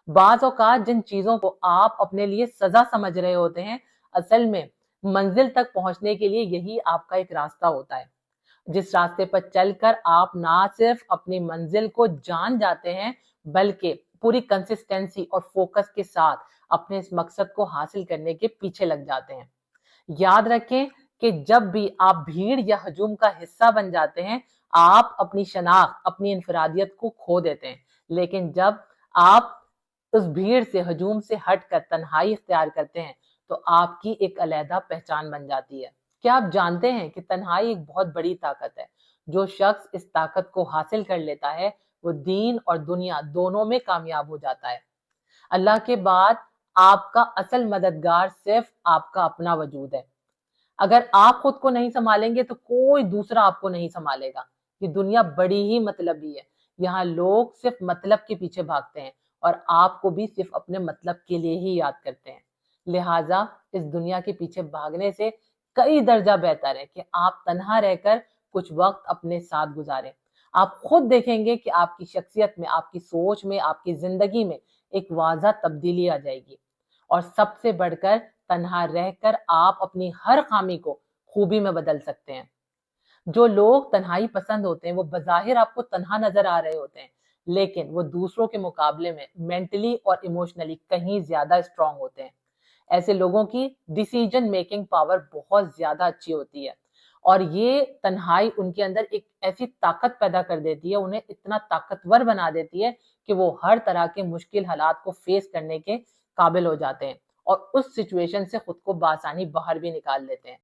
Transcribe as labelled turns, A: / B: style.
A: بعض औकात जिन चीजों को आप अपने लिए सजा समझ रहे होते हैं, असल में मंजिल तक पहुंचने के लिए यही आपका एक रास्ता होता है, जिस रास्ते पर चलकर आप ना सिर्फ अपनी मंजिल को जान जाते हैं, बल्कि पूरी कंसिस्टेंसी और फोकस के साथ अपने इस मकसद को हासिल करने के पीछे लग जाते हैं। याद रखें कि जब भी आप भीड़ या हजूम का हिस्सा बन जाते हैं, आप अपनी शनाख्त, अपनी इनफरादियत को खो देते हैं। लेकिन जब आप उस भीड़ से, हजूम से हटकर तन्हाई इख्तियार करते हैं, तो आपकी एक अलहदा पहचान बन जाती है। क्या आप जानते हैं कि तन्हाई एक बहुत बड़ी ताकत है? जो शख्स इस ताकत को हासिल कर लेता है, वो दीन और दुनिया दोनों में कामयाब हो जाता है। अल्लाह के बाद आपका असल मददगार सिर्फ आपका अपना वजूद है। अगर आप खुद को नहीं संभालेंगे तो कोई दूसरा आपको नहीं संभालेगा। ये दुनिया बड़ी ही मतलबी है। यहाँ लोग सिर्फ मतलब के पीछे भागते हैं और आपको भी सिर्फ अपने मतलब के लिए ही याद करते हैं। लिहाजा इस दुनिया के पीछे भागने से कई दर्जा बेहतर है कि आप तन्हा रहकर कुछ वक्त अपने साथ गुजारें। आप खुद देखेंगे कि आपकी शख्सियत में, आपकी सोच में, आपकी जिंदगी में एक वाज़ा तब्दीली आ जाएगी। और सबसे बढ़कर तन्हा रहकर आप अपनी हर खामी को खूबी में बदल सकते हैं। जो लोग तन्हाई पसंद होते हैं, वो बज़ाहिर आपको तन्हा नजर आ रहे होते हैं, लेकिन वो दूसरों के मुकाबले में मेंटली और इमोशनली कहीं ज्यादा स्ट्रांग होते हैं। ऐसे लोगों की डिसीजन मेकिंग पावर बहुत ज्यादा अच्छी होती है और ये तन्हाई उनके अंदर एक ऐसी ताकत पैदा कर देती है, उन्हें इतना ताकतवर बना देती है कि वो हर तरह के मुश्किल हालात को फेस करने के काबिल हो जाते हैं और उस सिचुएशन से खुद को बासानी बाहर भी निकाल लेते हैं।